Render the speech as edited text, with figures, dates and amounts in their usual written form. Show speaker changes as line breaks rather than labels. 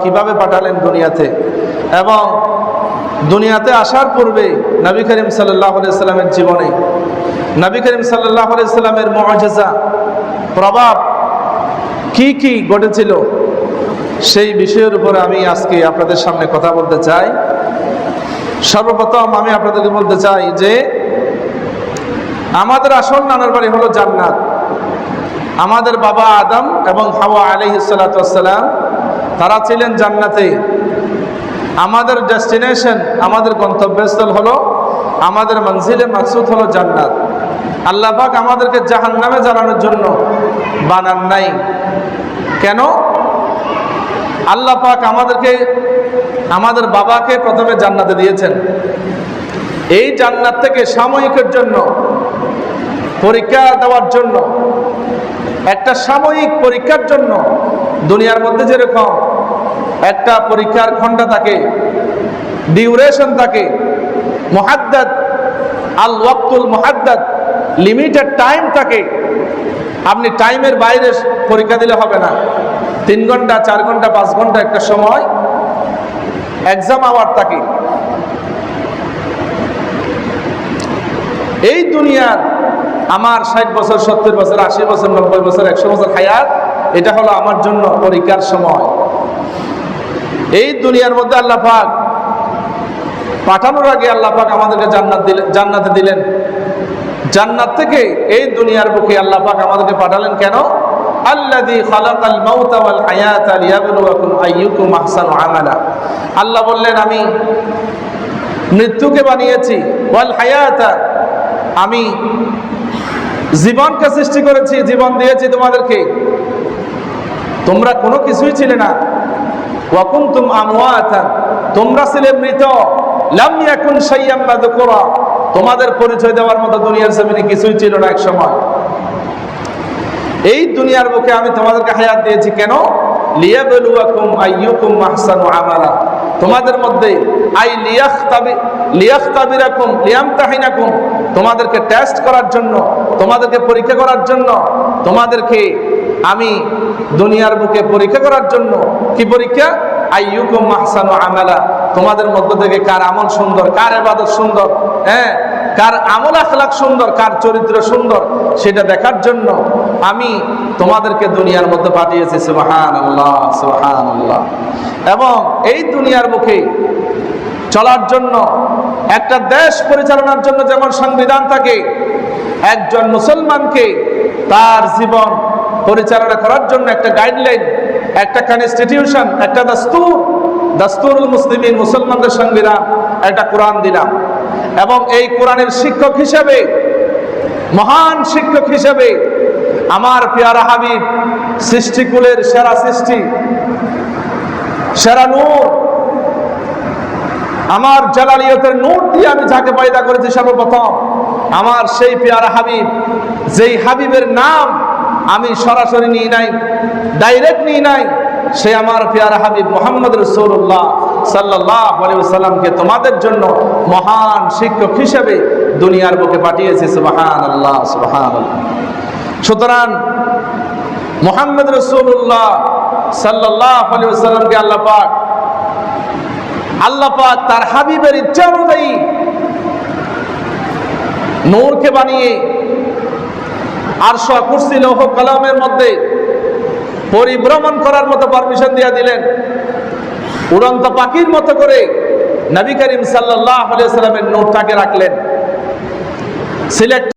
কিভাবে পাঠালেন দুনিয়াতে, এবং দুনিয়াতে আসার পূর্বে নবী করিম সাল্লাল্লাহু আলাইহি সাল্লামের জীবনে নবী করিম সাল্লাল্লাহু আলাইহি সাল্লামের মুআজিজা প্রভাব কি কি ঘটেছিল, সেই বিষয়ের উপরে আমি আজকে আপনাদের সামনে কথা বলতে চাই। সর্বপ্রথম আমি আপনাদেরকে বলতে চাই যে আমাদের আসল নানার বাড়ি হলো জান্নাত। আমাদের বাবা আদম এবং হাওয়া আলাইহিস সালাতু ওয়াস সালাম তারা ছিলেন জান্নাতে। আমাদের ডেস্টিনেশন, আমাদের গন্তব্যস্থল হলো, আমাদের মঞ্জিলে মাকসুদ হলো জান্নাত। আল্লাহ পাক আমাদেরকে জাহান্নামে জ্বালানোর জন্য বানান নাই। কেন? আল্লাহ পাক আমাদের বাবাকে প্রথমে জান্নাতে দিয়েছেন। এই জান্নাত থেকে সাময়িকের জন্য, পরীক্ষা দেওয়ার জন্য, একটা সাময়িক পরীক্ষার জন্য, দুনিয়ার মধ্যে যেরকম একটা পরীক্ষার ঘন্টা থাকে, ডিউরেশন থাকে, মুহাদ্দাদ আল ওয়াক্তুল মুহাদ্দাদ, লিমিটেড টাইম থাকে। আপনি টাইমের বাইরে পরীক্ষা দিলে হবে না। 3 ঘন্টা, 4 ঘন্টা, 5 ঘন্টা একটা সময় এক্সাম আওয়ার থাকে। এই দুনিয়ার আমার 60 বছর, 70 বছর, 80 বছর, 90 বছর, 100 বছর হায়াত, এটা হলো আমার জন্য পরীক্ষার সময়। এই দুনিয়ার মধ্যে আল্লাহ পাক পাঠানোর আগে আল্লাহ পাক আমাদেরকে জান্নাতে দিলেন। জান্নাত থেকে এই দুনিয়ার বুকে আল্লাহ পাক আমাদেরকে পাঠালেন কেন? আল্লাযী খালাকাল মাউতা ওয়াল হায়াতা লিয়াবলুয়াকুম আইয়ুকুম আহসানু আমালা। আল্লাহ বললেন, আমি মৃত্যুকে বানিয়েছি, ওয়াল হায়াতা, আমি জীবনকে সৃষ্টি করেছি, জীবন দিয়েছি তোমাদেরকে। তোমরা কোনো কিছুই ছিলে না। ওয়া কুনতুম আমওয়াতান, তোমরা ছিলে মৃত। লাম ইয়াকুন শাইয়্যাম মাযকুরা, তোমাদের পরিচয় দেওয়ার মতো দুনিয়ার জমিনে কিছুই ছিল না এক সময়। এই দুনিয়ার বুকে আমি তোমাদেরকে হায়াত দিয়েছি কেন? লিয়াবলুয়াকুম আইয়ুকুম আহসানু আমালা, তোমাদের মধ্যে লিয়াখতাবিরাকুম লিয়ামতাহিনাকুম, তোমাদেরকে টেস্ট করার জন্য, তোমাদেরকে পরীক্ষা করার জন্য, তোমাদেরকে আমি দুনিয়ার বুকে পরীক্ষা করার জন্য। কি পরীক্ষা? আইয়ুকুম আহসানু আমালা, তোমাদের মধ্য থেকে কার আমল সুন্দর, কার ইবাদত সুন্দর, কার আমল আখলাক সুন্দর, কার চরিত্র সুন্দর, সেটা দেখার জন্য আমি তোমাদেরকে দুনিয়ার মধ্যে পাঠিয়েছি। সুবহানাল্লাহ, সুবহানাল্লাহ। এবং এই দুনিয়ার মুখে চলার জন্য, একটা দেশ পরিচালনার জন্য যেমন সংবিধান থাকে, একজন মুসলমানকে তার জীবন পরিচালনা করার জন্য একটা গাইডলাইন, একটা কনস্টিটিউশন, একটা দাস্তুরুল মুসলিমিন, মুসলমানদের সংবিধান, একটা কোরআন দিলাম। এবং এই কোরআনের শিক্ষক হিসেবে, মহান শিক্ষক হিসেবে আমার পেয়ারা হাবিব, সৃষ্টিকুলের সেরা সৃষ্টি, সেরা নূর, আমার জালালিয়তের নূর দিয়ে আমি যাকে পয়দা করেছি সর্বপ্রথম, আমার সেই পেয়ারা হাবিব, যেই হাবিবের নাম আমি সরাসরি নিয়ে নাই, ডাইরেক্ট নিয়ে নাই, সে আমার পেয়ারা হাবিব মুহাম্মদ রাসূলুল্লাহ সাল্লাল্লাহু আলাইহি ওয়াসাল্লামকে তোমাদের জন্য মহান শিক্ষক হিসেবে দুনিয়ার বুকে পাঠিয়েছে। সুবহানাল্লাহ, সুবহানাল্লাহ। সুতরাং মুহাম্মদ রাসূলুল্লাহ সাল্লাল্লাহু আলাইহি ওয়াসাল্লামকে আল্লাহ পাক তার হাবিবের ইচ্ছা অনুযায়ী নূরকে বানিয়ে আরশ, কুরসি, লৌহ কলমের মধ্যে পরিভ্রমণ করার মতো পারমিশন দিয়ে দিলেন। উড়ন্ত পাখির মতো করে নবী করিম সাল্লাল্লাহু আলাইহি ওয়াসাল্লামের নূরটাকে রাখলেন। সিলেক্ট